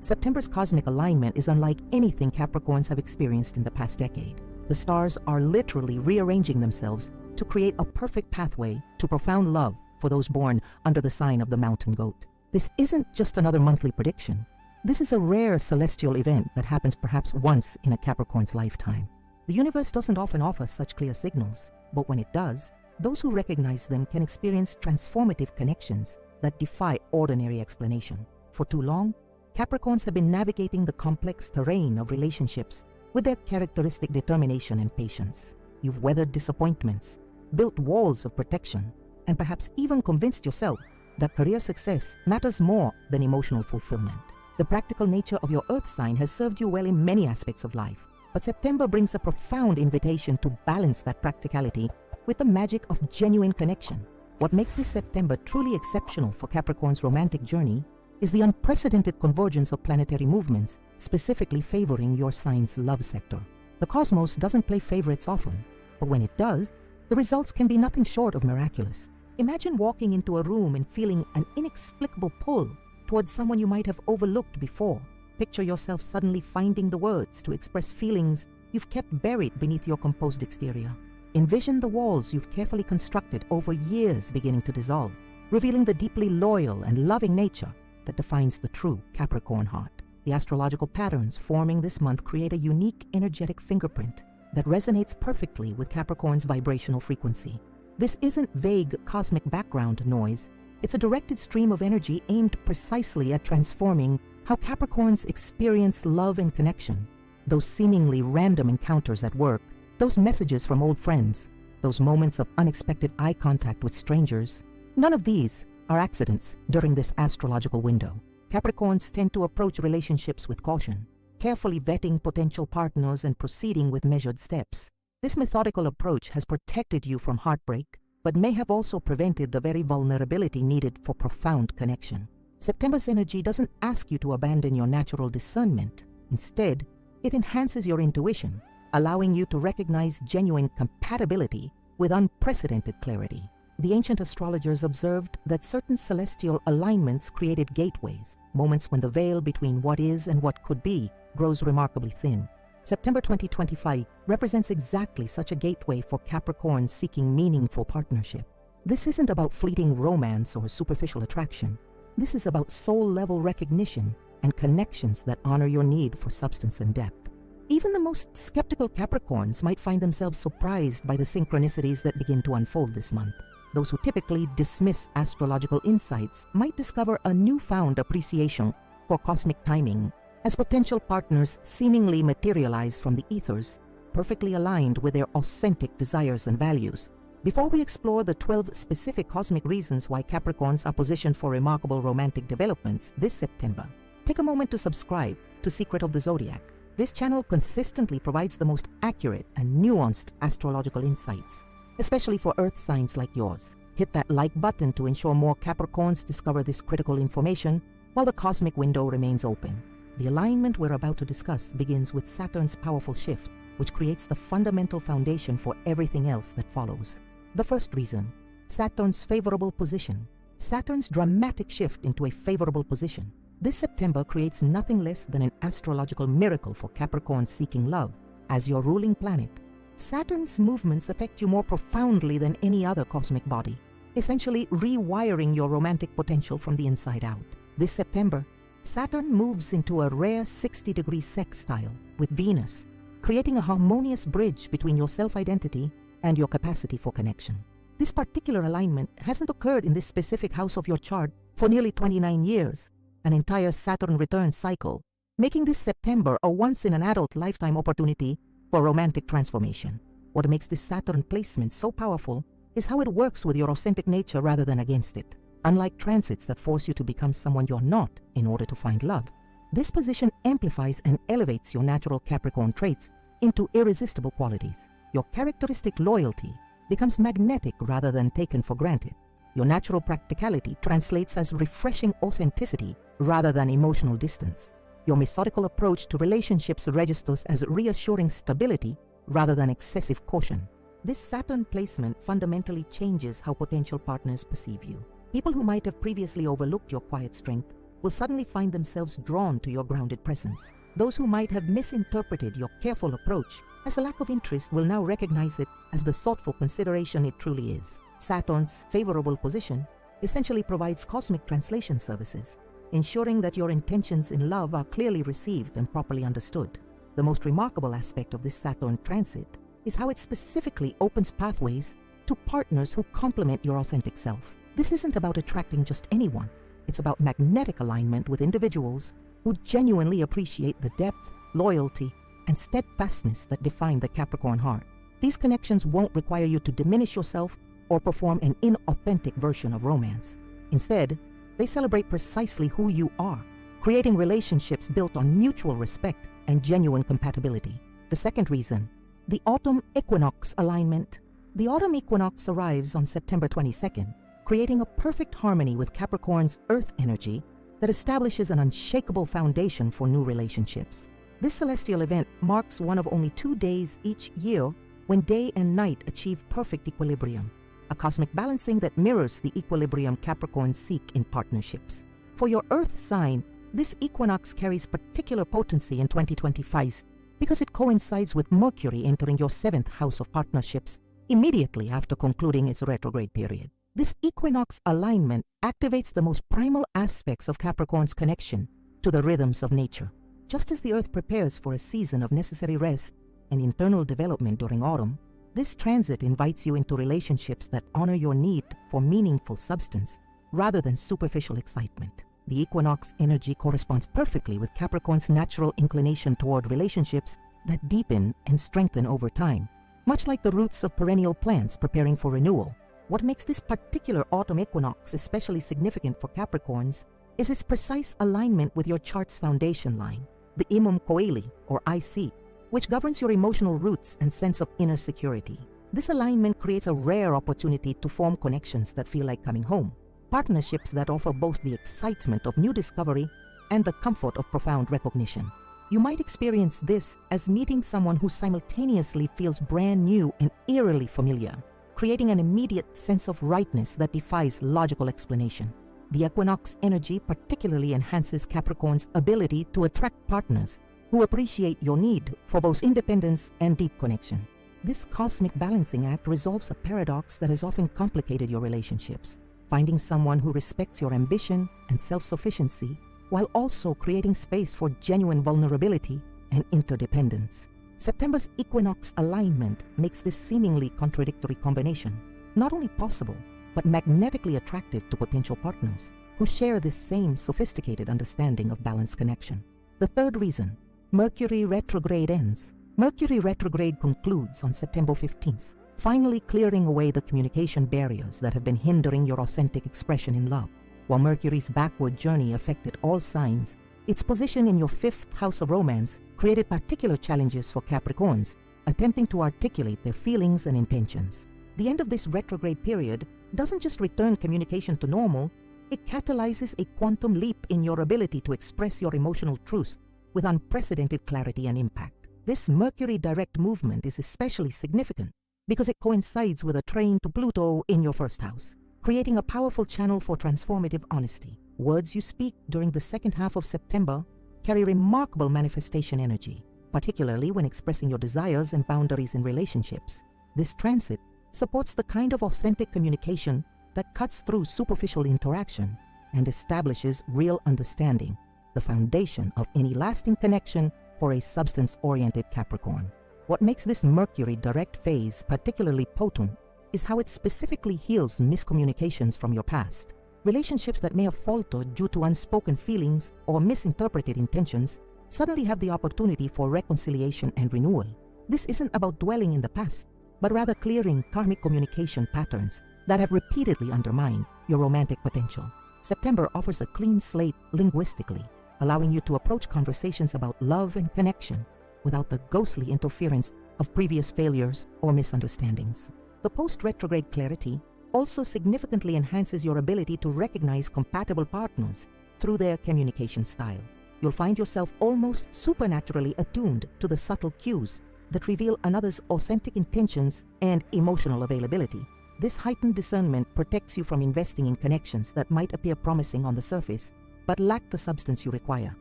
September's cosmic alignment is unlike anything Capricorns have experienced in the past decade. The stars are literally rearranging themselves to create a perfect pathway to profound love for those born under the sign of the mountain goat. This isn't just another monthly prediction. This is a rare celestial event that happens perhaps once in a Capricorn's lifetime. The universe doesn't often offer such clear signals, but when it does, those who recognize them can experience transformative connections that defy ordinary explanation. For too long, Capricorns have been navigating the complex terrain of relationships with their characteristic determination and patience. You've weathered disappointments, built walls of protection, and perhaps even convinced yourself that career success matters more than emotional fulfillment. The practical nature of your earth sign has served you well in many aspects of life, but September brings a profound invitation to balance that practicality with the magic of genuine connection. What makes this September truly exceptional for Capricorn's romantic journey is the unprecedented convergence of planetary movements, specifically favoring your sign's love sector. The cosmos doesn't play favorites often, but when it does, the results can be nothing short of miraculous. Imagine walking into a room and feeling an inexplicable pull towards someone you might have overlooked before. Picture yourself suddenly finding the words to express feelings you've kept buried beneath your composed exterior. Envision the walls you've carefully constructed over years beginning to dissolve, revealing the deeply loyal and loving nature that defines the true Capricorn heart. The astrological patterns forming this month create a unique energetic fingerprint that resonates perfectly with Capricorn's vibrational frequency. This isn't vague cosmic background noise. It's a directed stream of energy aimed precisely at transforming how Capricorns experience love and connection. Those seemingly random encounters at work, those messages from old friends, those moments of unexpected eye contact with strangers, none of these are accidents during this astrological window. Capricorns tend to approach relationships with caution, carefully vetting potential partners and proceeding with measured steps. This methodical approach has protected you from heartbreak, but may have also prevented the very vulnerability needed for profound connection. September's energy doesn't ask you to abandon your natural discernment. Instead, it enhances your intuition, allowing you to recognize genuine compatibility with unprecedented clarity. The ancient astrologers observed that certain celestial alignments created gateways, moments when the veil between what is and what could be grows remarkably thin. September 2025 represents exactly such a gateway for Capricorns seeking meaningful partnership. This isn't about fleeting romance or superficial attraction. This is about soul-level recognition and connections that honor your need for substance and depth. Even the most skeptical Capricorns might find themselves surprised by the synchronicities that begin to unfold this month. Those who typically dismiss astrological insights might discover a newfound appreciation for cosmic timing as potential partners seemingly materialize from the ethers, perfectly aligned with their authentic desires and values. Before we explore the 12 specific cosmic reasons why Capricorns are positioned for remarkable romantic developments this September, take a moment to subscribe to Secret of the Zodiac. This channel consistently provides the most accurate and nuanced astrological insights, especially for earth signs like yours. Hit that like button to ensure more Capricorns discover this critical information while the cosmic window remains open. The alignment we're about to discuss begins with Saturn's powerful shift, which creates the fundamental foundation for everything else that follows. The first reason, Saturn's favorable position. Saturn's dramatic shift into a favorable position. This September creates nothing less than an astrological miracle for Capricorns seeking love. As your ruling planet, Saturn's movements affect you more profoundly than any other cosmic body, essentially rewiring your romantic potential from the inside out. This September, Saturn moves into a rare 60-degree sextile with Venus, creating a harmonious bridge between your self-identity and your capacity for connection. This particular alignment hasn't occurred in this specific house of your chart for nearly 29 years, an entire Saturn return cycle, making this September a once-in-an-adult lifetime opportunity for romantic transformation. What makes this Saturn placement so powerful is how it works with your authentic nature rather than against it. Unlike transits that force you to become someone you're not in order to find love, this position amplifies and elevates your natural Capricorn traits into irresistible qualities. Your characteristic loyalty becomes magnetic rather than taken for granted. Your natural practicality translates as refreshing authenticity rather than emotional distance. Your methodical approach to relationships registers as reassuring stability rather than excessive caution. This Saturn placement fundamentally changes how potential partners perceive you. People who might have previously overlooked your quiet strength will suddenly find themselves drawn to your grounded presence. Those who might have misinterpreted your careful approach as a lack of interest will now recognize it as the thoughtful consideration it truly is. Saturn's favorable position essentially provides cosmic translation services, ensuring that your intentions in love are clearly received and properly understood. The most remarkable aspect of this Saturn transit is how it specifically opens pathways to partners who complement your authentic self. This isn't about attracting just anyone. It's about magnetic alignment with individuals who genuinely appreciate the depth, loyalty, and steadfastness that define the Capricorn heart. These connections won't require you to diminish yourself or perform an inauthentic version of romance. Instead, they celebrate precisely who you are, creating relationships built on mutual respect and genuine compatibility. The second reason, the autumn equinox alignment. The autumn equinox arrives on September 22nd, creating a perfect harmony with Capricorn's earth energy that establishes an unshakable foundation for new relationships. This celestial event marks one of only 2 days each year when day and night achieve perfect equilibrium, a cosmic balancing that mirrors the equilibrium Capricorns seek in partnerships. For your earth sign, this equinox carries particular potency in 2025 because it coincides with Mercury entering your 7th house of partnerships immediately after concluding its retrograde period. This equinox alignment activates the most primal aspects of Capricorn's connection to the rhythms of nature. Just as the Earth prepares for a season of necessary rest and internal development during autumn, this transit invites you into relationships that honor your need for meaningful substance rather than superficial excitement. The equinox energy corresponds perfectly with Capricorn's natural inclination toward relationships that deepen and strengthen over time, much like the roots of perennial plants preparing for renewal. What makes this particular autumn equinox especially significant for Capricorns is its precise alignment with your chart's foundation line, the Imum Coeli, or IC, which governs your emotional roots and sense of inner security. This alignment creates a rare opportunity to form connections that feel like coming home, partnerships that offer both the excitement of new discovery and the comfort of profound recognition. You might experience this as meeting someone who simultaneously feels brand new and eerily familiar, creating an immediate sense of rightness that defies logical explanation. The equinox energy particularly enhances Capricorn's ability to attract partners who appreciate your need for both independence and deep connection. This cosmic balancing act resolves a paradox that has often complicated your relationships, finding someone who respects your ambition and self-sufficiency while also creating space for genuine vulnerability and interdependence. September's equinox alignment makes this seemingly contradictory combination not only possible, but magnetically attractive to potential partners who share this same sophisticated understanding of balanced connection. The third reason, Mercury retrograde ends. Mercury retrograde concludes on September 15th, finally clearing away the communication barriers that have been hindering your authentic expression in love. While Mercury's backward journey affected all signs, its position in your 5th house of romance created particular challenges for Capricorns attempting to articulate their feelings and intentions. The end of this retrograde period doesn't just return communication to normal, it catalyzes a quantum leap in your ability to express your emotional truths with unprecedented clarity and impact. This Mercury direct movement is especially significant because it coincides with a trine to Pluto in your 1st house, creating a powerful channel for transformative honesty. Words you speak during the 2nd half of September carry remarkable manifestation energy, particularly when expressing your desires and boundaries in relationships. This transit supports the kind of authentic communication that cuts through superficial interaction and establishes real understanding, the foundation of any lasting connection for a substance-oriented Capricorn. What makes this Mercury direct phase particularly potent is how it specifically heals miscommunications from your past. Relationships that may have faltered due to unspoken feelings or misinterpreted intentions suddenly have the opportunity for reconciliation and renewal. This isn't about dwelling in the past, but rather clearing karmic communication patterns that have repeatedly undermined your romantic potential. September offers a clean slate linguistically, allowing you to approach conversations about love and connection without the ghostly interference of previous failures or misunderstandings. The post-retrograde clarity also significantly enhances your ability to recognize compatible partners through their communication style. You'll find yourself almost supernaturally attuned to the subtle cues that reveal another's authentic intentions and emotional availability. This heightened discernment protects you from investing in connections that might appear promising on the surface, but lack the substance you require.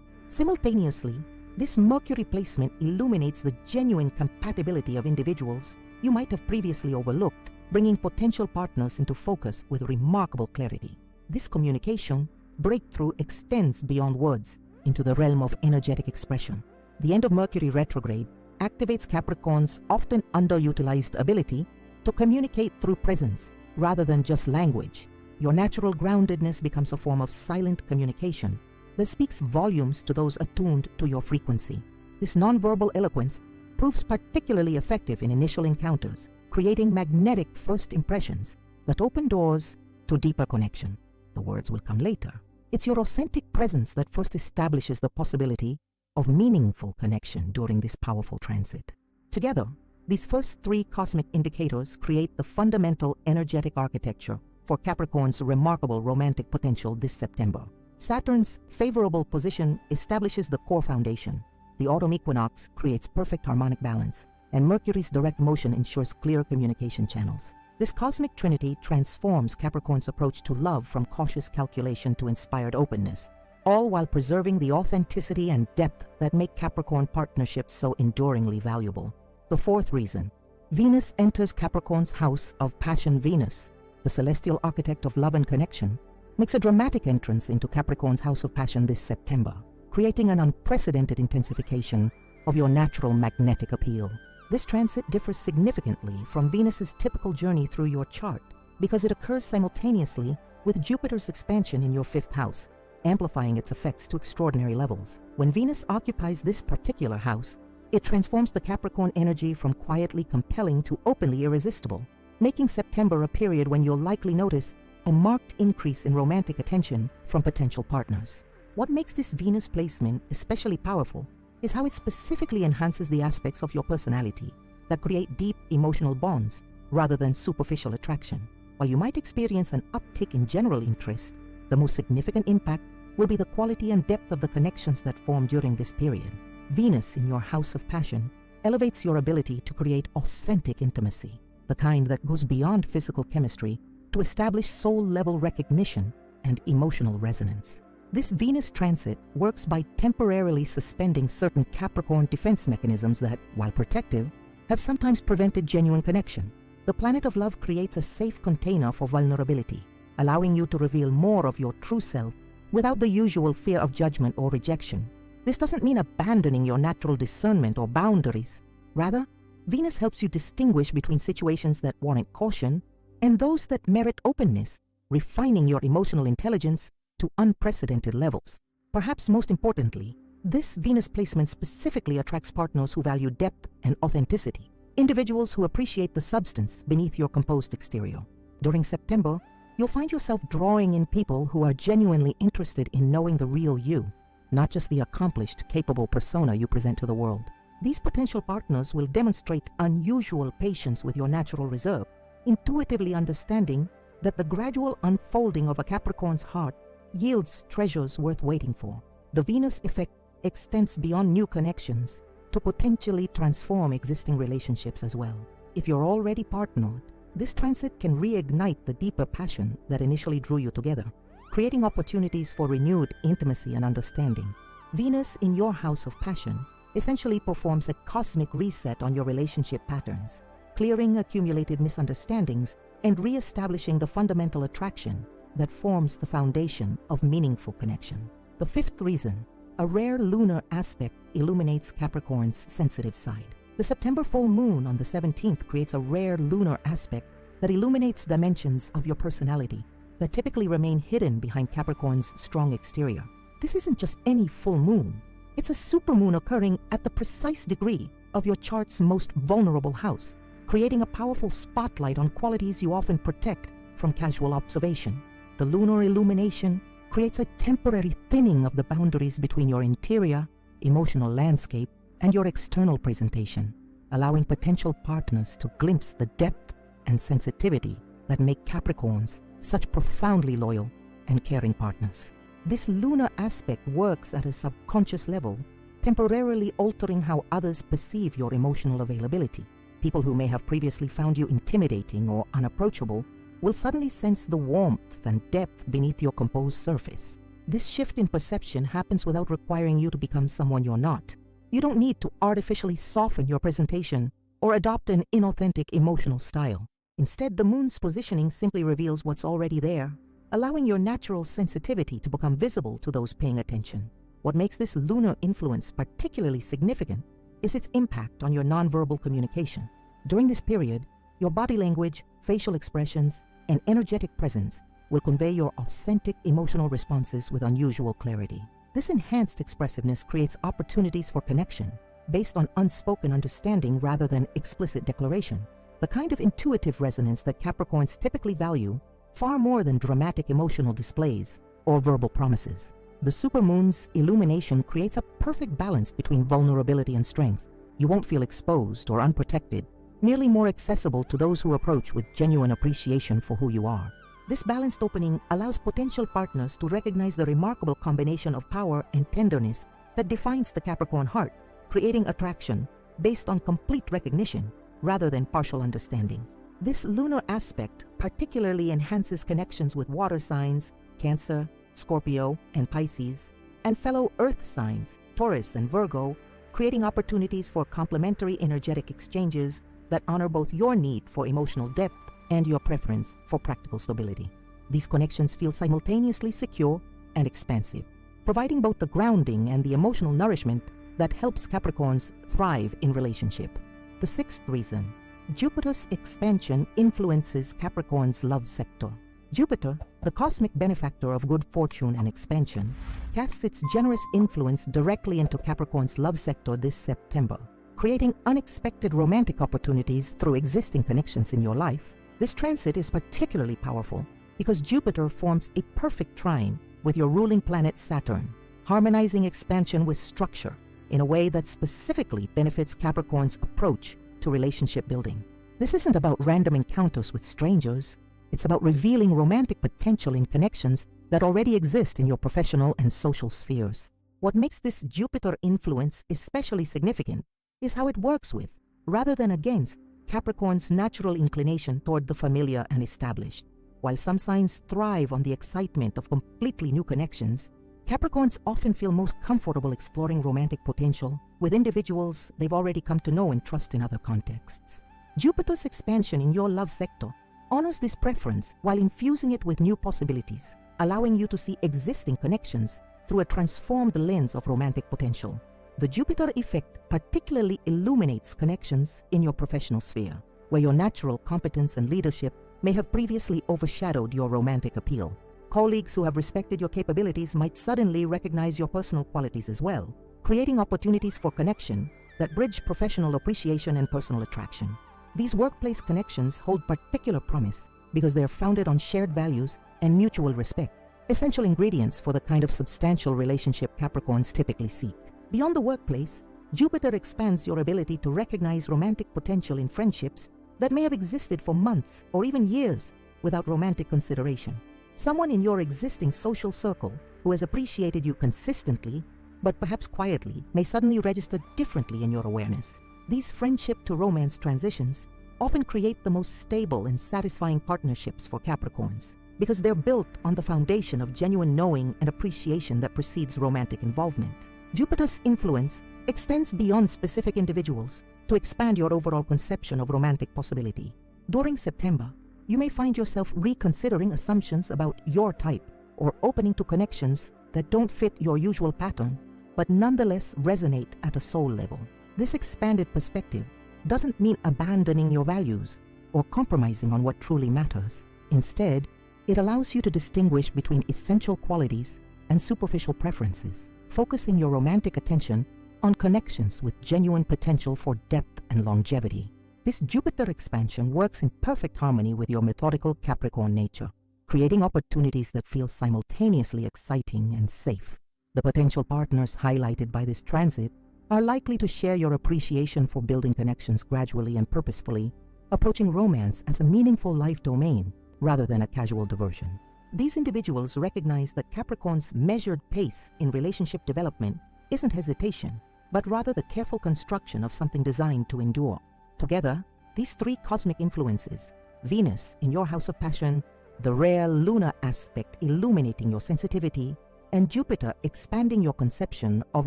Simultaneously, this Mercury placement illuminates the genuine compatibility of individuals you might have previously overlooked, bringing potential partners into focus with remarkable clarity. This communication breakthrough extends beyond words into the realm of energetic expression. The end of Mercury retrograde activates Capricorn's often underutilized ability to communicate through presence rather than just language. Your natural groundedness becomes a form of silent communication that speaks volumes to those attuned to your frequency. This nonverbal eloquence proves particularly effective in initial encounters, creating magnetic first impressions that open doors to deeper connection. The words will come later. It's your authentic presence that first establishes the possibility of meaningful connection during this powerful transit. Together, these first three cosmic indicators create the fundamental energetic architecture for Capricorn's remarkable romantic potential this September. Saturn's favorable position establishes the core foundation. The autumn equinox creates perfect harmonic balance, and Mercury's direct motion ensures clear communication channels. This cosmic trinity transforms Capricorn's approach to love from cautious calculation to inspired openness, all while preserving the authenticity and depth that make Capricorn partnerships so enduringly valuable. The fourth reason, Venus enters Capricorn's house of passion. Venus, the celestial architect of love and connection, makes a dramatic entrance into Capricorn's house of passion this September, creating an unprecedented intensification of your natural magnetic appeal. This transit differs significantly from Venus's typical journey through your chart because it occurs simultaneously with Jupiter's expansion in your fifth house, amplifying its effects to extraordinary levels. When Venus occupies this particular house, it transforms the Capricorn energy from quietly compelling to openly irresistible, making September a period when you'll likely notice a marked increase in romantic attention from potential partners. What makes this Venus placement especially powerful is how it specifically enhances the aspects of your personality that create deep emotional bonds rather than superficial attraction. While you might experience an uptick in general interest, the most significant impact will be the quality and depth of the connections that form during this period. Venus in your house of passion elevates your ability to create authentic intimacy, the kind that goes beyond physical chemistry to establish soul-level recognition and emotional resonance. This Venus transit works by temporarily suspending certain Capricorn defense mechanisms that, while protective, have sometimes prevented genuine connection. The planet of love creates a safe container for vulnerability, allowing you to reveal more of your true self without the usual fear of judgment or rejection. This doesn't mean abandoning your natural discernment or boundaries. Rather, Venus helps you distinguish between situations that warrant caution and those that merit openness, refining your emotional intelligence to unprecedented levels. Perhaps most importantly, this Venus placement specifically attracts partners who value depth and authenticity, individuals who appreciate the substance beneath your composed exterior. During September, you'll find yourself drawing in people who are genuinely interested in knowing the real you, not just the accomplished, capable persona you present to the world. These potential partners will demonstrate unusual patience with your natural reserve, intuitively understanding that the gradual unfolding of a Capricorn's heart yields treasures worth waiting for. The Venus effect extends beyond new connections to potentially transform existing relationships as well. If you're already partnered, this transit can reignite the deeper passion that initially drew you together, creating opportunities for renewed intimacy and understanding. Venus in your house of passion essentially performs a cosmic reset on your relationship patterns, clearing accumulated misunderstandings and re-establishing the fundamental attraction that forms the foundation of meaningful connection. The fifth reason, a rare lunar aspect illuminates Capricorn's sensitive side. The September full moon on the 17th creates a rare lunar aspect that illuminates dimensions of your personality that typically remain hidden behind Capricorn's strong exterior. This isn't just any full moon. It's a supermoon occurring at the precise degree of your chart's most vulnerable house, creating a powerful spotlight on qualities you often protect from casual observation. The lunar illumination creates a temporary thinning of the boundaries between your interior, emotional landscape, and your external presentation, allowing potential partners to glimpse the depth and sensitivity that make Capricorns such profoundly loyal and caring partners. This lunar aspect works at a subconscious level, temporarily altering how others perceive your emotional availability. People who may have previously found you intimidating or unapproachable will suddenly sense the warmth and depth beneath your composed surface. This shift in perception happens without requiring you to become someone you're not. You don't need to artificially soften your presentation or adopt an inauthentic emotional style. Instead, the moon's positioning simply reveals what's already there, allowing your natural sensitivity to become visible to those paying attention. What makes this lunar influence particularly significant is its impact on your nonverbal communication. During this period, your body language, facial expressions, and energetic presence will convey your authentic emotional responses with unusual clarity. This enhanced expressiveness creates opportunities for connection based on unspoken understanding rather than explicit declaration, the kind of intuitive resonance that Capricorns typically value far more than dramatic emotional displays or verbal promises. The supermoon's illumination creates a perfect balance between vulnerability and strength. You won't feel exposed or unprotected, merely more accessible to those who approach with genuine appreciation for who you are. This balanced opening allows potential partners to recognize the remarkable combination of power and tenderness that defines the Capricorn heart, creating attraction based on complete recognition rather than partial understanding. This lunar aspect particularly enhances connections with water signs, Cancer, Scorpio, and Pisces, and fellow earth signs, Taurus and Virgo, creating opportunities for complementary energetic exchanges that honor both your need for emotional depth and your preference for practical stability. These connections feel simultaneously secure and expansive, providing both the grounding and the emotional nourishment that helps Capricorns thrive in relationship. The sixth reason, Jupiter's expansion influences Capricorn's love sector. Jupiter, the cosmic benefactor of good fortune and expansion, casts its generous influence directly into Capricorn's love sector this September, creating unexpected romantic opportunities through existing connections in your life. This transit is particularly powerful because Jupiter forms a perfect trine with your ruling planet Saturn, harmonizing expansion with structure in a way that specifically benefits Capricorn's approach to relationship building. This isn't about random encounters with strangers. It's about revealing romantic potential in connections that already exist in your professional and social spheres. What makes this Jupiter influence especially significant is how it works with, rather than against, Capricorn's natural inclination toward the familiar and established. While some signs thrive on the excitement of completely new connections, Capricorns often feel most comfortable exploring romantic potential with individuals they've already come to know and trust in other contexts. Jupiter's expansion in your love sector honors this preference while infusing it with new possibilities, allowing you to see existing connections through a transformed lens of romantic potential. The Jupiter effect particularly illuminates connections in your professional sphere, where your natural competence and leadership may have previously overshadowed your romantic appeal. Colleagues who have respected your capabilities might suddenly recognize your personal qualities as well, creating opportunities for connection that bridge professional appreciation and personal attraction. These workplace connections hold particular promise because they are founded on shared values and mutual respect, essential ingredients for the kind of substantial relationship Capricorns typically seek. Beyond the workplace, Jupiter expands your ability to recognize romantic potential in friendships that may have existed for months or even years without romantic consideration. Someone in your existing social circle who has appreciated you consistently, but perhaps quietly, may suddenly register differently in your awareness. These friendship to romance transitions often create the most stable and satisfying partnerships for Capricorns because they're built on the foundation of genuine knowing and appreciation that precedes romantic involvement. Jupiter's influence extends beyond specific individuals to expand your overall conception of romantic possibility. During September, you may find yourself reconsidering assumptions about your type or opening to connections that don't fit your usual pattern, but nonetheless resonate at a soul level. This expanded perspective doesn't mean abandoning your values or compromising on what truly matters. Instead, it allows you to distinguish between essential qualities and superficial preferences, focusing your romantic attention on connections with genuine potential for depth and longevity. This Jupiter expansion works in perfect harmony with your methodical Capricorn nature, creating opportunities that feel simultaneously exciting and safe. The potential partners highlighted by this transit are likely to share your appreciation for building connections gradually and purposefully, approaching romance as a meaningful life domain rather than a casual diversion. These individuals recognize that Capricorn's measured pace in relationship development isn't hesitation, but rather the careful construction of something designed to endure. Together, these three cosmic influences, Venus in your house of passion, the rare lunar aspect illuminating your sensitivity, and Jupiter expanding your conception of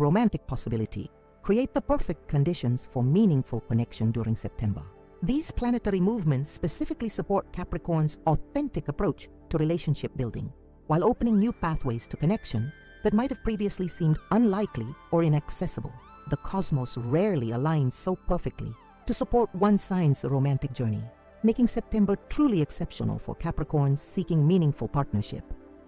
romantic possibility create the perfect conditions for meaningful connection during September. These planetary movements specifically support Capricorn's authentic approach to relationship building, while opening new pathways to connection that might have previously seemed unlikely or inaccessible. The cosmos rarely aligns so perfectly to support one sign's romantic journey, making September truly exceptional for Capricorns seeking meaningful partnership.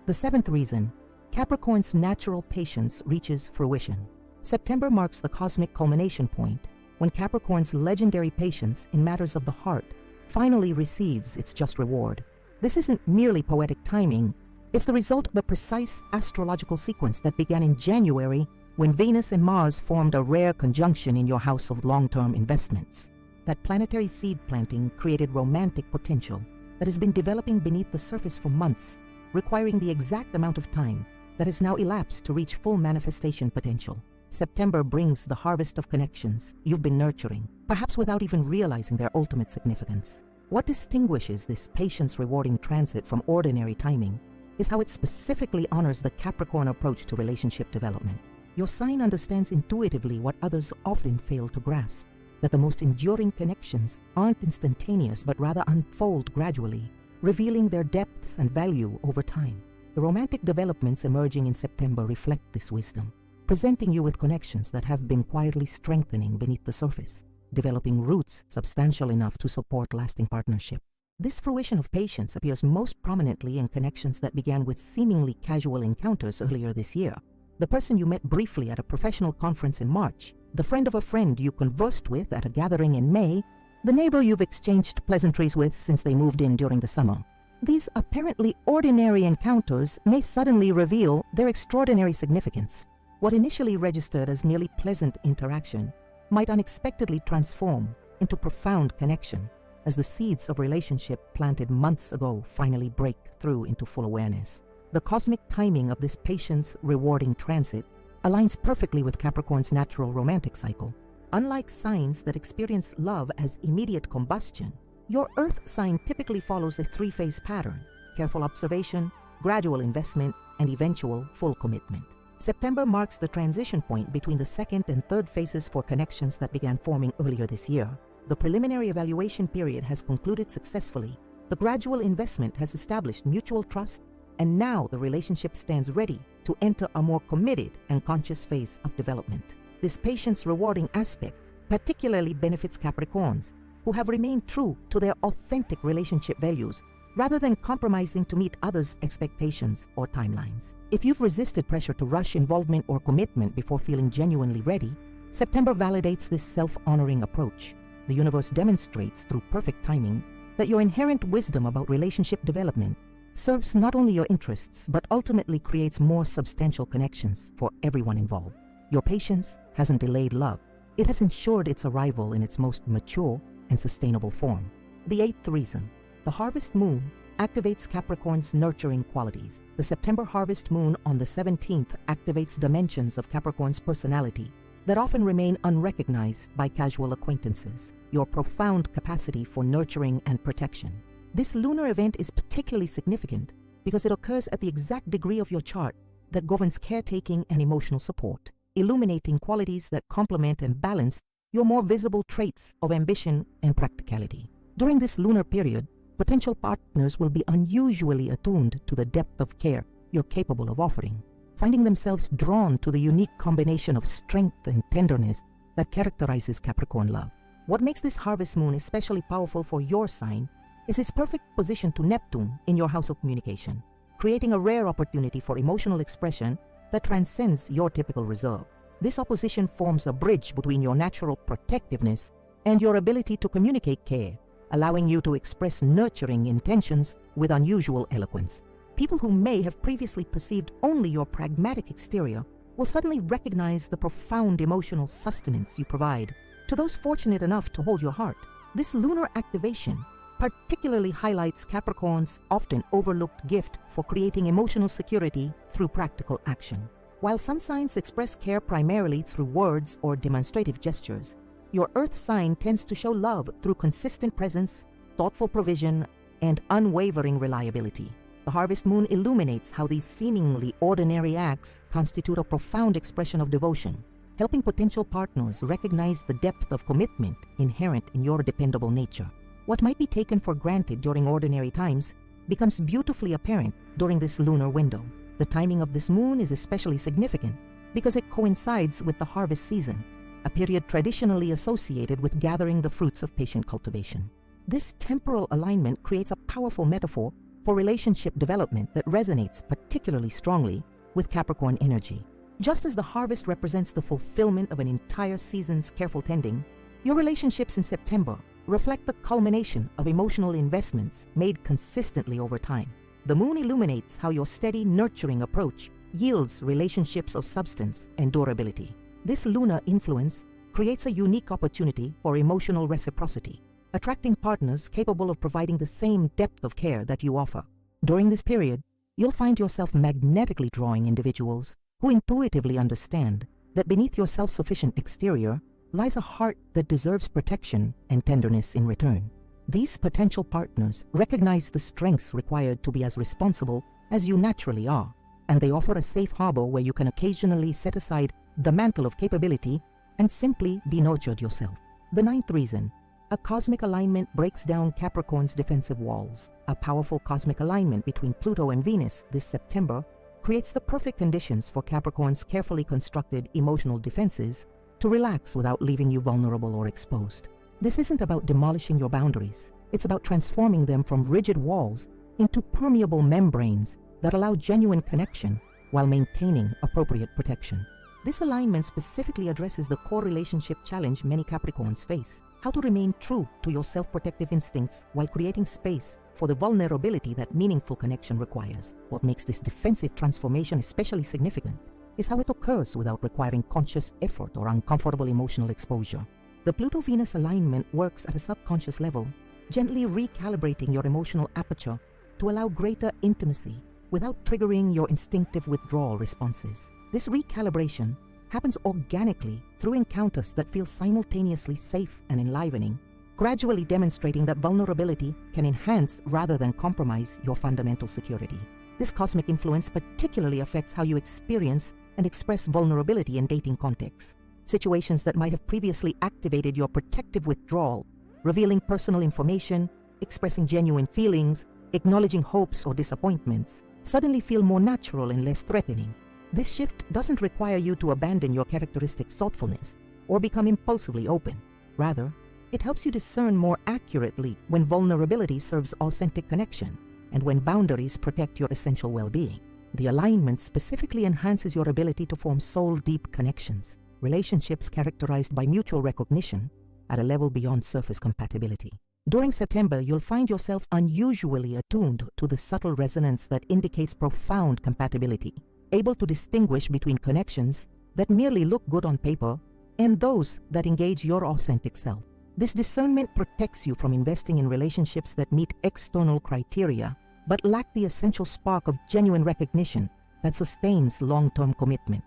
The seventh reason, Capricorn's natural patience reaches fruition. September marks the cosmic culmination point when Capricorn's legendary patience in matters of the heart finally receives its just reward. This isn't merely poetic timing, it's the result of a precise astrological sequence that began in January when Venus and Mars formed a rare conjunction in your house of long-term investments. That planetary seed planting created romantic potential that has been developing beneath the surface for months, requiring the exact amount of time that has now elapsed to reach full manifestation potential. September brings the harvest of connections you've been nurturing, perhaps without even realizing their ultimate significance. What distinguishes this patience-rewarding transit from ordinary timing is how it specifically honors the Capricorn approach to relationship development. Your sign understands intuitively what others often fail to grasp, that the most enduring connections aren't instantaneous but rather unfold gradually, revealing their depth and value over time. The romantic developments emerging in September reflect this wisdom, presenting you with connections that have been quietly strengthening beneath the surface, developing roots substantial enough to support lasting partnership. This fruition of patience appears most prominently in connections that began with seemingly casual encounters earlier this year. The person you met briefly at a professional conference in March, the friend of a friend you conversed with at a gathering in May, the neighbor you've exchanged pleasantries with since they moved in during the summer. These apparently ordinary encounters may suddenly reveal their extraordinary significance. What initially registered as merely pleasant interaction might unexpectedly transform into profound connection as the seeds of relationship planted months ago finally break through into full awareness. The cosmic timing of this patience-rewarding transit aligns perfectly with Capricorn's natural romantic cycle. Unlike signs that experience love as immediate combustion, your Earth sign typically follows a three-phase pattern: careful observation, gradual investment, and eventual full commitment. September marks the transition point between the second and third phases for connections that began forming earlier this year. The preliminary evaluation period has concluded successfully. The gradual investment has established mutual trust, and now the relationship stands ready to enter a more committed and conscious phase of development. This patience-rewarding aspect particularly benefits Capricorns, who have remained true to their authentic relationship values rather than compromising to meet others' expectations or timelines. If you've resisted pressure to rush involvement or commitment before feeling genuinely ready, September validates this self-honoring approach. The universe demonstrates through perfect timing that your inherent wisdom about relationship development serves not only your interests but ultimately creates more substantial connections for everyone involved. Your patience hasn't delayed love. It has ensured its arrival in its most mature and sustainable form. The eighth reason, the harvest moon activates Capricorn's nurturing qualities. The September harvest moon on the 17th activates dimensions of Capricorn's personality that often remain unrecognized by casual acquaintances: your profound capacity for nurturing and protection. This lunar event is particularly significant because it occurs at the exact degree of your chart that governs caretaking and emotional support, illuminating qualities that complement and balance your more visible traits of ambition and practicality. During this lunar period, potential partners will be unusually attuned to the depth of care you're capable of offering, finding themselves drawn to the unique combination of strength and tenderness that characterizes Capricorn love. What makes this harvest moon especially powerful for your sign is its perfect position to Neptune in your house of communication, creating a rare opportunity for emotional expression that transcends your typical reserve. This opposition forms a bridge between your natural protectiveness and your ability to communicate care, allowing you to express nurturing intentions with unusual eloquence. People who may have previously perceived only your pragmatic exterior will suddenly recognize the profound emotional sustenance you provide to those fortunate enough to hold your heart. This lunar activation particularly highlights Capricorn's often overlooked gift for creating emotional security through practical action. While some signs express care primarily through words or demonstrative gestures, your Earth sign tends to show love through consistent presence, thoughtful provision, and unwavering reliability. The harvest moon illuminates how these seemingly ordinary acts constitute a profound expression of devotion, helping potential partners recognize the depth of commitment inherent in your dependable nature. What might be taken for granted during ordinary times becomes beautifully apparent during this lunar window. The timing of this moon is especially significant because it coincides with the harvest season, a period traditionally associated with gathering the fruits of patient cultivation. This temporal alignment creates a powerful metaphor for relationship development that resonates particularly strongly with Capricorn energy. Just as the harvest represents the fulfillment of an entire season's careful tending, your relationships in September reflect the culmination of emotional investments made consistently over time. The moon illuminates how your steady, nurturing approach yields relationships of substance and durability. This lunar influence creates a unique opportunity for emotional reciprocity, attracting partners capable of providing the same depth of care that you offer. During this period, you'll find yourself magnetically drawing individuals who intuitively understand that beneath your self-sufficient exterior lies a heart that deserves protection and tenderness in return. These potential partners recognize the strengths required to be as responsible as you naturally are, and they offer a safe harbor where you can occasionally set aside the mantle of capability and simply be nurtured yourself. The ninth reason: a cosmic alignment breaks down Capricorn's defensive walls. A powerful cosmic alignment between Pluto and Venus this September creates the perfect conditions for Capricorn's carefully constructed emotional defenses to relax without leaving you vulnerable or exposed. This isn't about demolishing your boundaries. It's about transforming them from rigid walls into permeable membranes that allow genuine connection while maintaining appropriate protection. This alignment specifically addresses the core relationship challenge many Capricorns face: how to remain true to your self-protective instincts while creating space for the vulnerability that meaningful connection requires. What makes this defensive transformation especially significant is how it occurs without requiring conscious effort or uncomfortable emotional exposure. The Pluto-Venus alignment works at a subconscious level, gently recalibrating your emotional aperture to allow greater intimacy without triggering your instinctive withdrawal responses. This recalibration happens organically through encounters that feel simultaneously safe and enlivening, gradually demonstrating that vulnerability can enhance rather than compromise your fundamental security. This cosmic influence particularly affects how you experience and express vulnerability in dating contexts. Situations that might have previously activated your protective withdrawal, revealing personal information, expressing genuine feelings, acknowledging hopes or disappointments, suddenly feel more natural and less threatening. This shift doesn't require you to abandon your characteristic thoughtfulness or become impulsively open. Rather, it helps you discern more accurately when vulnerability serves authentic connection and when boundaries protect your essential well-being. The alignment specifically enhances your ability to form soul-deep connections, relationships characterized by mutual recognition at a level beyond surface compatibility. During September, you'll find yourself unusually attuned to the subtle resonance that indicates profound compatibility, able to distinguish between connections that merely look good on paper and those that engage your authentic self. This discernment protects you from investing in relationships that meet external criteria but lack the essential spark of genuine recognition that sustains long-term commitment.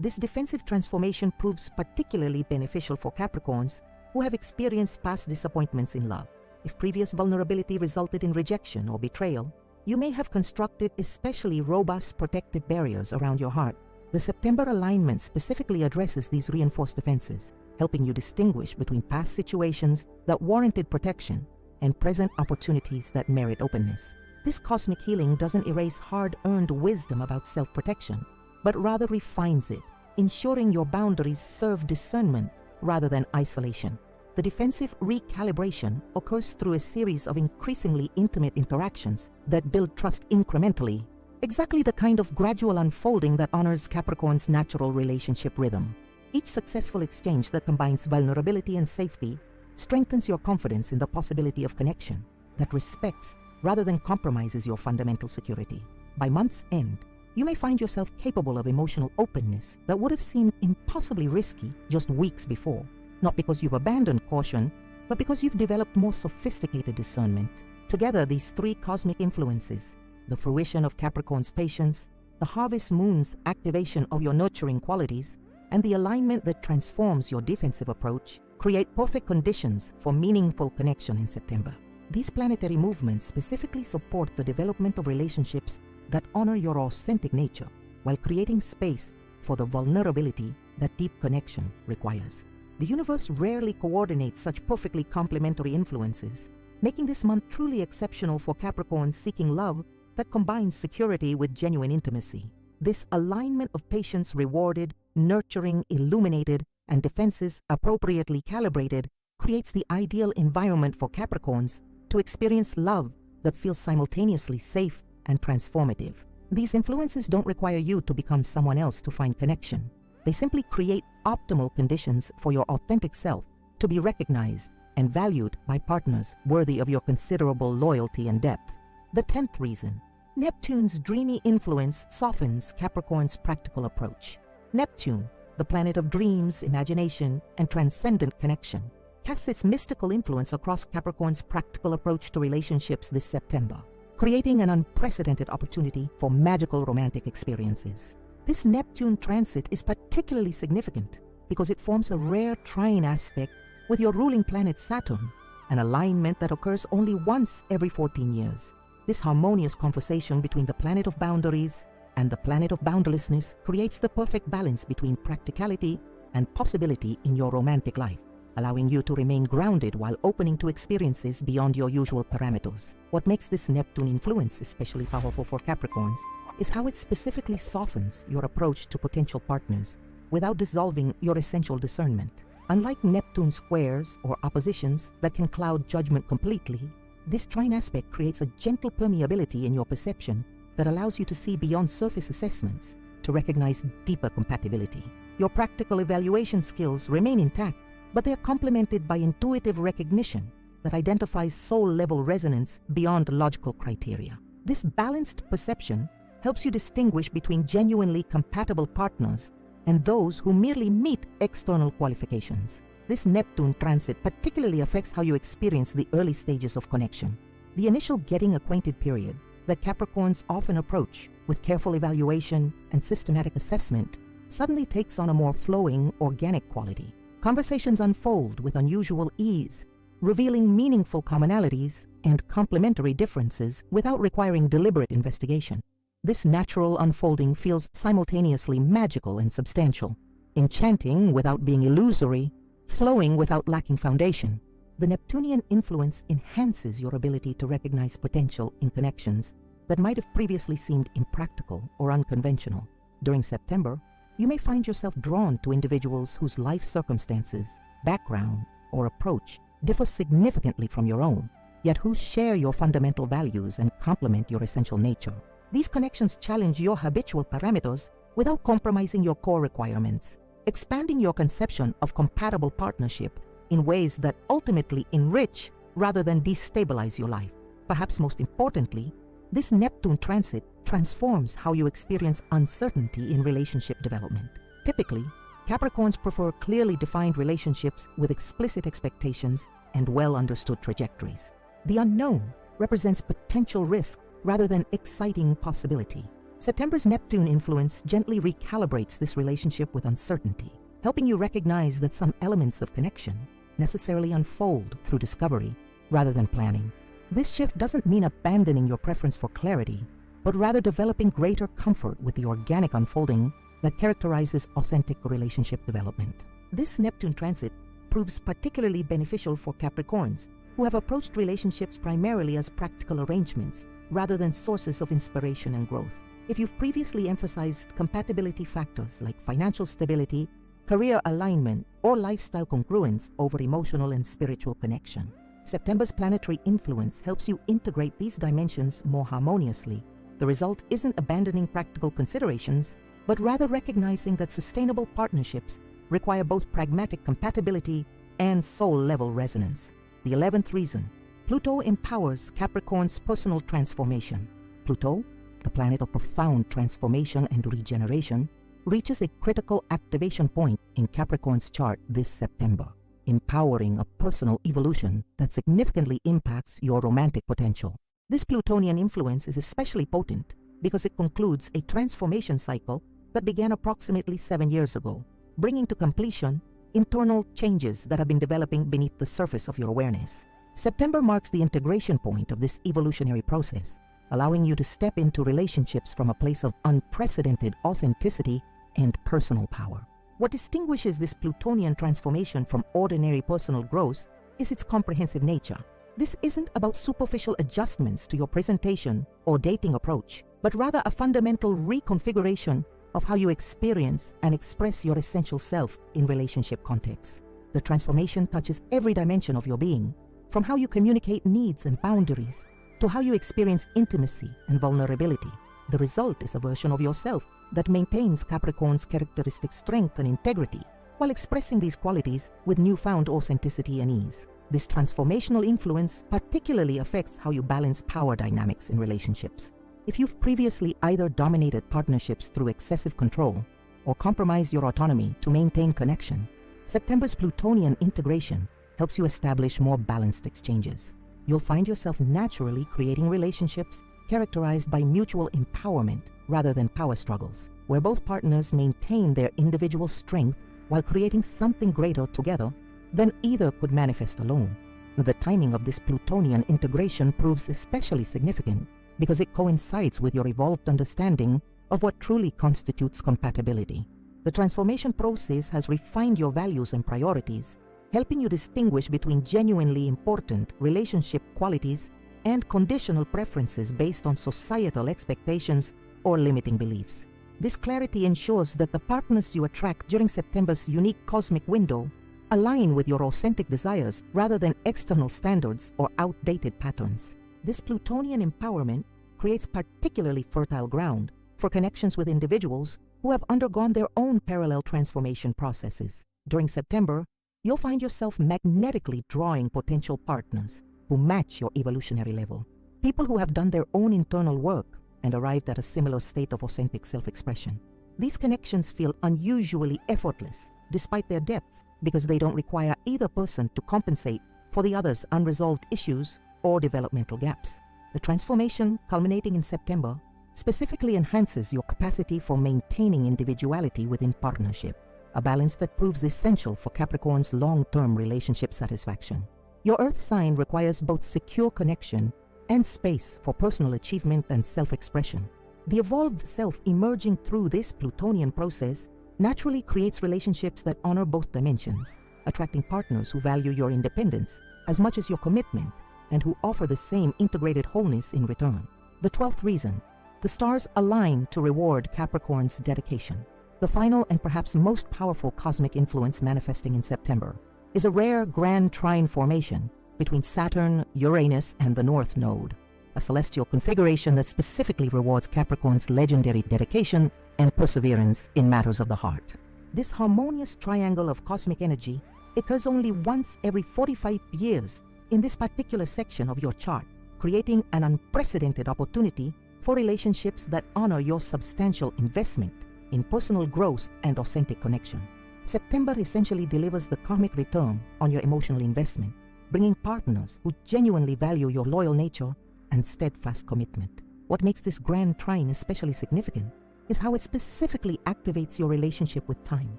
This defensive transformation proves particularly beneficial for Capricorns who have experienced past disappointments in love. If previous vulnerability resulted in rejection or betrayal, you may have constructed especially robust protective barriers around your heart. The September alignment specifically addresses these reinforced defenses, helping you distinguish between past situations that warranted protection and present opportunities that merit openness. This cosmic healing doesn't erase hard-earned wisdom about self-protection, but rather refines it, ensuring your boundaries serve discernment rather than isolation. The defensive recalibration occurs through a series of increasingly intimate interactions that build trust incrementally, exactly the kind of gradual unfolding that honors Capricorn's natural relationship rhythm. Each successful exchange that combines vulnerability and safety strengthens your confidence in the possibility of connection that respects rather than compromises your fundamental security. By month's end, you may find yourself capable of emotional openness that would have seemed impossibly risky just weeks before, not because you've abandoned caution, but because you've developed more sophisticated discernment. Together, these three cosmic influences, the fruition of Capricorn's patience, the harvest moon's activation of your nurturing qualities, and the alignment that transforms your defensive approach, create perfect conditions for meaningful connection in September. These planetary movements specifically support the development of relationships that honor your authentic nature while creating space for the vulnerability that deep connection requires. The universe rarely coordinates such perfectly complementary influences, making this month truly exceptional for Capricorns seeking love that combines security with genuine intimacy. This alignment of patience rewarded, nurturing, illuminated, and defenses appropriately calibrated creates the ideal environment for Capricorns to experience love that feels simultaneously safe and transformative. These influences don't require you to become someone else to find connection. They simply create optimal conditions for your authentic self to be recognized and valued by partners worthy of your considerable loyalty and depth. The 10th reason. Neptune's dreamy influence softens Capricorn's practical approach. Neptune, the planet of dreams, imagination, and transcendent connection, casts its mystical influence across Capricorn's practical approach to relationships this September, creating an unprecedented opportunity for magical romantic experiences. This Neptune transit is particularly significant because it forms a rare trine aspect with your ruling planet Saturn, an alignment that occurs only once every 14 years. This harmonious conversation between the planet of boundaries and the planet of boundlessness creates the perfect balance between practicality and possibility in your romantic life, allowing you to remain grounded while opening to experiences beyond your usual parameters. What makes this Neptune influence especially powerful for Capricorns is how it specifically softens your approach to potential partners without dissolving your essential discernment. Unlike Neptune squares or oppositions that can cloud judgment completely, this trine aspect creates a gentle permeability in your perception that allows you to see beyond surface assessments to recognize deeper compatibility. Your practical evaluation skills remain intact, but they are complemented by intuitive recognition that identifies soul-level resonance beyond logical criteria. This balanced perception helps you distinguish between genuinely compatible partners and those who merely meet external qualifications. This Neptune transit particularly affects how you experience the early stages of connection. The initial getting acquainted period that Capricorns often approach with careful evaluation and systematic assessment suddenly takes on a more flowing, organic quality. Conversations unfold with unusual ease, revealing meaningful commonalities and complementary differences without requiring deliberate investigation. This natural unfolding feels simultaneously magical and substantial, enchanting without being illusory, flowing without lacking foundation. The Neptunian influence enhances your ability to recognize potential in connections that might have previously seemed impractical or unconventional. During September, you may find yourself drawn to individuals whose life circumstances, background, or approach differ significantly from your own, yet who share your fundamental values and complement your essential nature. These connections challenge your habitual parameters without compromising your core requirements, expanding your conception of compatible partnership in ways that ultimately enrich rather than destabilize your life. Perhaps most importantly, this Neptune transit transforms how you experience uncertainty in relationship development. Typically, Capricorns prefer clearly defined relationships with explicit expectations and well-understood trajectories. The unknown represents potential risk rather than exciting possibility. September's Neptune influence gently recalibrates this relationship with uncertainty, helping you recognize that some elements of connection necessarily unfold through discovery rather than planning. This shift doesn't mean abandoning your preference for clarity, but rather developing greater comfort with the organic unfolding that characterizes authentic relationship development. This Neptune transit proves particularly beneficial for Capricorns who have approached relationships primarily as practical arrangements rather than sources of inspiration and growth. If you've previously emphasized compatibility factors like financial stability, career alignment, or lifestyle congruence over emotional and spiritual connection, September's planetary influence helps you integrate these dimensions more harmoniously. The result isn't abandoning practical considerations, but rather recognizing that sustainable partnerships require both pragmatic compatibility and soul-level resonance. The 11th reason. Pluto empowers Capricorn's personal transformation. Pluto, the planet of profound transformation and regeneration, reaches a critical activation point in Capricorn's chart this September, empowering a personal evolution that significantly impacts your romantic potential. This Plutonian influence is especially potent because it concludes a transformation cycle that began approximately 7 years ago, bringing to completion internal changes that have been developing beneath the surface of your awareness. September marks the integration point of this evolutionary process, allowing you to step into relationships from a place of unprecedented authenticity and personal power. What distinguishes this Plutonian transformation from ordinary personal growth is its comprehensive nature. This isn't about superficial adjustments to your presentation or dating approach, but rather a fundamental reconfiguration of how you experience and express your essential self in relationship contexts. The transformation touches every dimension of your being, from how you communicate needs and boundaries to how you experience intimacy and vulnerability. The result is a version of yourself that maintains Capricorn's characteristic strength and integrity while expressing these qualities with newfound authenticity and ease. This transformational influence particularly affects how you balance power dynamics in relationships. If you've previously either dominated partnerships through excessive control or compromised your autonomy to maintain connection, September's Plutonian integration helps you establish more balanced exchanges. You'll find yourself naturally creating relationships characterized by mutual empowerment rather than power struggles, where both partners maintain their individual strength while creating something greater together than either could manifest alone. The timing of this Plutonian integration proves especially significant because it coincides with your evolved understanding of what truly constitutes compatibility. The transformation process has refined your values and priorities, helping you distinguish between genuinely important relationship qualities and conditional preferences based on societal expectations or limiting beliefs. This clarity ensures that the partners you attract during September's unique cosmic window align with your authentic desires rather than external standards or outdated patterns. This Plutonian empowerment creates particularly fertile ground for connections with individuals who have undergone their own parallel transformation processes. During September, you'll find yourself magnetically drawing potential partners who match your evolutionary level. People who have done their own internal work and arrived at a similar state of authentic self-expression. These connections feel unusually effortless despite their depth because they don't require either person to compensate for the other's unresolved issues or developmental gaps. The transformation culminating in September specifically enhances your capacity for maintaining individuality within partnership, a balance that proves essential for Capricorn's long-term relationship satisfaction. Your Earth sign requires both secure connection and space for personal achievement and self-expression. The evolved self emerging through this Plutonian process naturally creates relationships that honor both dimensions, attracting partners who value your independence as much as your commitment and who offer the same integrated wholeness in return. The 12th reason, the stars align to reward Capricorn's dedication. The final and perhaps most powerful cosmic influence manifesting in September is a rare grand trine formation between Saturn, Uranus, and the North Node, a celestial configuration that specifically rewards Capricorn's legendary dedication and perseverance in matters of the heart. This harmonious triangle of cosmic energy occurs only once every 45 years in this particular section of your chart, creating an unprecedented opportunity for relationships that honor your substantial investment in personal growth and authentic connection. September essentially delivers the karmic return on your emotional investment, bringing partners who genuinely value your loyal nature and steadfast commitment. What makes this grand trine especially significant is how it specifically activates your relationship with time,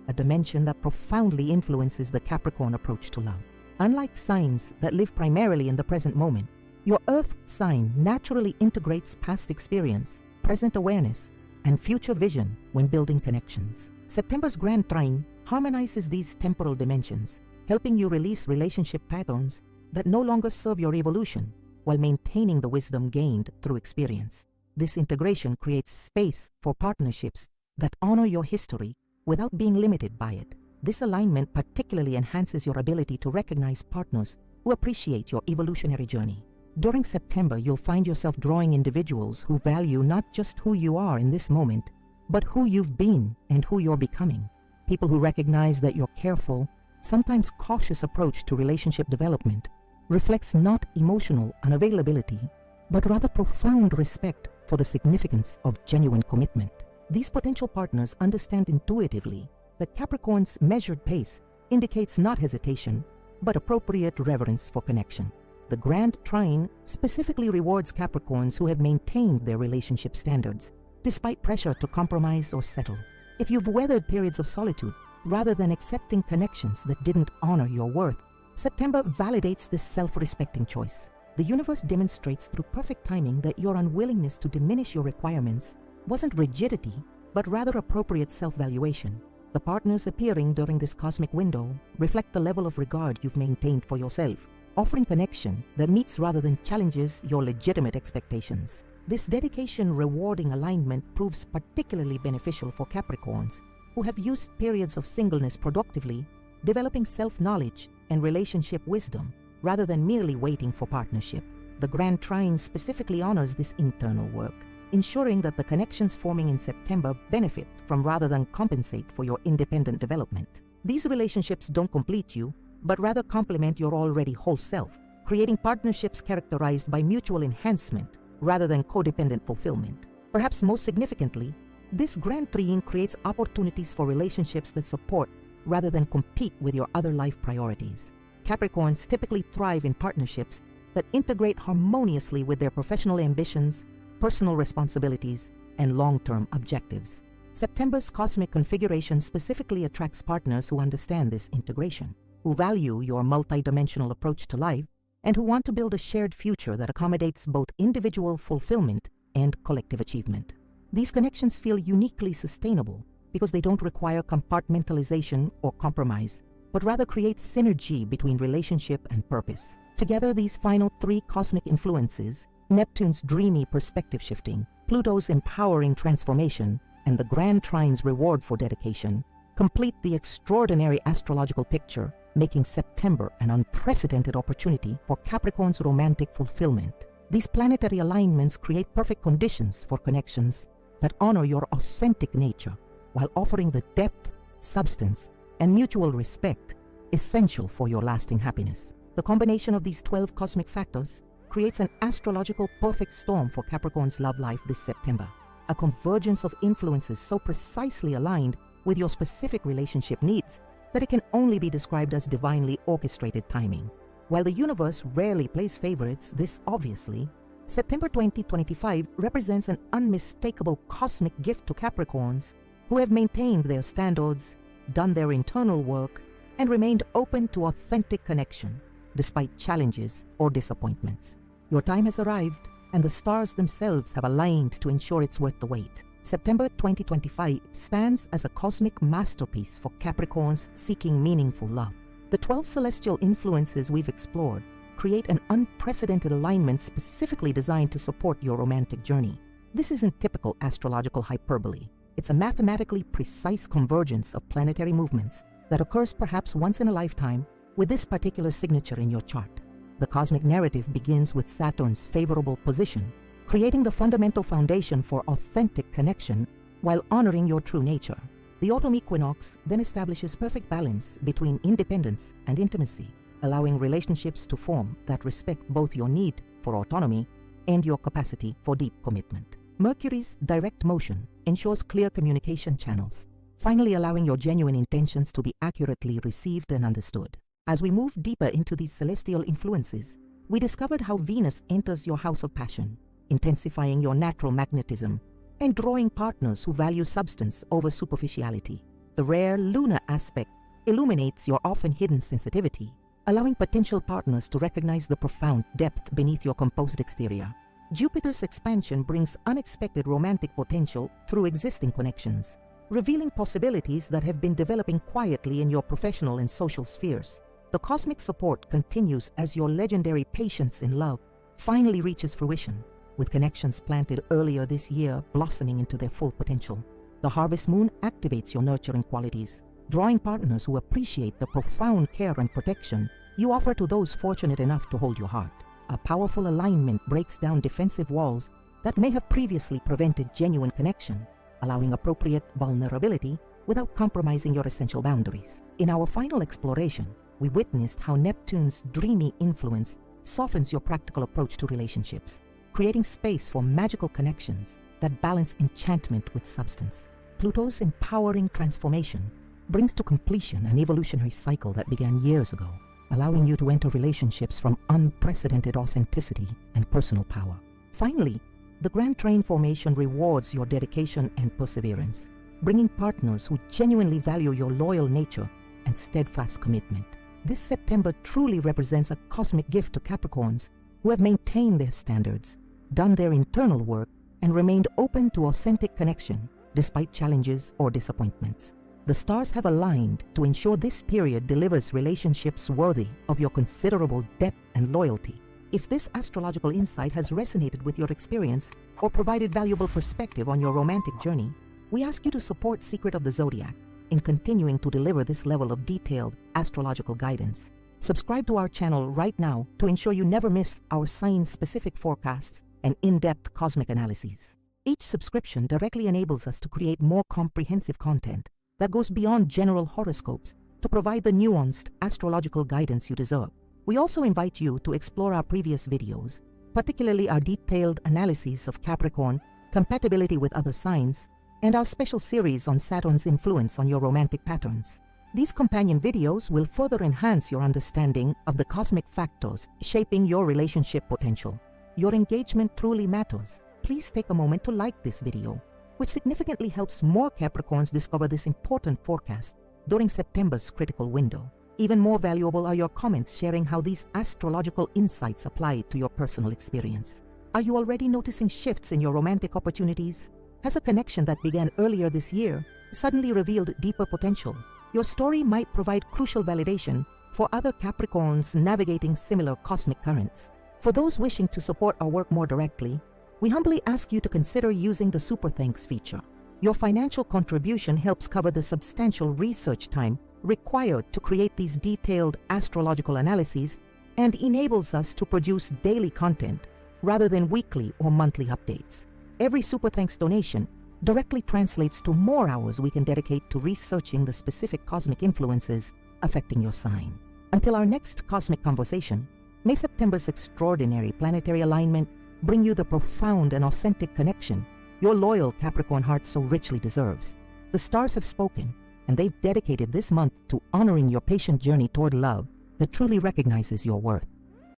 a dimension that profoundly influences the Capricorn approach to love. Unlike signs that live primarily in the present moment, your Earth sign naturally integrates past experience, present awareness, and future vision when building connections. September's grand trine harmonizes these temporal dimensions, helping you release relationship patterns that no longer serve your evolution while maintaining the wisdom gained through experience. This integration creates space for partnerships that honor your history without being limited by it. This alignment particularly enhances your ability to recognize partners who appreciate your evolutionary journey. During September, you'll find yourself drawing individuals who value not just who you are in this moment, but who you've been and who you're becoming. People who recognize that your careful, sometimes cautious approach to relationship development reflects not emotional unavailability, but rather profound respect for the significance of genuine commitment. These potential partners understand intuitively that Capricorn's measured pace indicates not hesitation, but appropriate reverence for connection. The grand trine specifically rewards Capricorns who have maintained their relationship standards, despite pressure to compromise or settle. If you've weathered periods of solitude, rather than accepting connections that didn't honor your worth, September validates this self-respecting choice. The universe demonstrates through perfect timing that your unwillingness to diminish your requirements wasn't rigidity, but rather appropriate self-valuation. The partners appearing during this cosmic window reflect the level of regard you've maintained for yourself, offering connection that meets rather than challenges your legitimate expectations. This dedication-rewarding alignment proves particularly beneficial for Capricorns, who have used periods of singleness productively, developing self-knowledge and relationship wisdom, rather than merely waiting for partnership. The Grand Trine specifically honors this internal work, ensuring that the connections forming in September benefit from rather than compensate for your independent development. These relationships don't complete you, but rather complement your already whole self, creating partnerships characterized by mutual enhancement rather than codependent fulfillment. Perhaps most significantly, this Grand Trine creates opportunities for relationships that support rather than compete with your other life priorities. Capricorns typically thrive in partnerships that integrate harmoniously with their professional ambitions, personal responsibilities, and long-term objectives. September's cosmic configuration specifically attracts partners who understand this integration, who value your multidimensional approach to life, and who want to build a shared future that accommodates both individual fulfillment and collective achievement. These connections feel uniquely sustainable because they don't require compartmentalization or compromise, but rather create synergy between relationship and purpose. Together, these final three cosmic influences, Neptune's dreamy perspective shifting, Pluto's empowering transformation, and the Grand Trine's reward for dedication, complete the extraordinary astrological picture, making September an unprecedented opportunity for Capricorn's romantic fulfillment. These planetary alignments create perfect conditions for connections that honor your authentic nature while offering the depth, substance, and mutual respect essential for your lasting happiness. The combination of these 12 cosmic factors creates an astrological perfect storm for Capricorn's love life this September, a convergence of influences so precisely aligned with your specific relationship needs that it can only be described as divinely orchestrated timing. While the universe rarely plays favorites, this obviously, September 2025 represents an unmistakable cosmic gift to Capricorns who have maintained their standards, done their internal work, and remained open to authentic connection, despite challenges or disappointments. Your time has arrived, and the stars themselves have aligned to ensure it's worth the wait. September 2025 stands as a cosmic masterpiece for Capricorns seeking meaningful love. The 12 celestial influences we've explored create an unprecedented alignment specifically designed to support your romantic journey. This isn't typical astrological hyperbole. It's a mathematically precise convergence of planetary movements that occurs perhaps once in a lifetime with this particular signature in your chart. The cosmic narrative begins with Saturn's favorable position, creating the fundamental foundation for authentic connection while honoring your true nature. The autumn equinox then establishes perfect balance between independence and intimacy, allowing relationships to form that respect both your need for autonomy and your capacity for deep commitment. Mercury's direct motion ensures clear communication channels, finally allowing your genuine intentions to be accurately received and understood. As we move deeper into these celestial influences, we discovered how Venus enters your house of passion, intensifying your natural magnetism and drawing partners who value substance over superficiality. The rare lunar aspect illuminates your often hidden sensitivity, allowing potential partners to recognize the profound depth beneath your composed exterior. Jupiter's expansion brings unexpected romantic potential through existing connections, revealing possibilities that have been developing quietly in your professional and social spheres. The cosmic support continues as your legendary patience in love finally reaches fruition, with connections planted earlier this year blossoming into their full potential. The harvest moon activates your nurturing qualities, drawing partners who appreciate the profound care and protection you offer to those fortunate enough to hold your heart. A powerful alignment breaks down defensive walls that may have previously prevented genuine connection, allowing appropriate vulnerability without compromising your essential boundaries. In our final exploration, we witnessed how Neptune's dreamy influence softens your practical approach to relationships, creating space for magical connections that balance enchantment with substance. Pluto's empowering transformation brings to completion an evolutionary cycle that began years ago, allowing you to enter relationships from unprecedented authenticity and personal power. Finally, the Grand Trine formation rewards your dedication and perseverance, bringing partners who genuinely value your loyal nature and steadfast commitment. This September truly represents a cosmic gift to Capricorns who have maintained their standards, done their internal work, and remained open to authentic connection despite challenges or disappointments. The stars have aligned to ensure this period delivers relationships worthy of your considerable depth and loyalty. If this astrological insight has resonated with your experience or provided valuable perspective on your romantic journey, we ask you to support Secret of the Zodiac in continuing to deliver this level of detailed astrological guidance. Subscribe to our channel right now to ensure you never miss our sign-specific forecasts and in-depth cosmic analyses. Each subscription directly enables us to create more comprehensive content that goes beyond general horoscopes to provide the nuanced astrological guidance you deserve. We also invite you to explore our previous videos, particularly our detailed analyses of Capricorn, compatibility with other signs, and our special series on Saturn's influence on your romantic patterns. These companion videos will further enhance your understanding of the cosmic factors shaping your relationship potential. Your engagement truly matters. Please take a moment to like this video, which significantly helps more Capricorns discover this important forecast during September's critical window. Even more valuable are your comments sharing how these astrological insights apply to your personal experience. Are you already noticing shifts in your romantic opportunities? Has a connection that began earlier this year suddenly revealed deeper potential? Your story might provide crucial validation for other Capricorns navigating similar cosmic currents. For those wishing to support our work more directly, we humbly ask you to consider using the Super Thanks feature. Your financial contribution helps cover the substantial research time required to create these detailed astrological analyses and enables us to produce daily content rather than weekly or monthly updates. Every Super Thanks donation directly translates to more hours we can dedicate to researching the specific cosmic influences affecting your sign. Until our next cosmic conversation, may September's extraordinary planetary alignment bring you the profound and authentic connection your loyal Capricorn heart so richly deserves. The stars have spoken, and they've dedicated this month to honoring your patient journey toward love that truly recognizes your worth.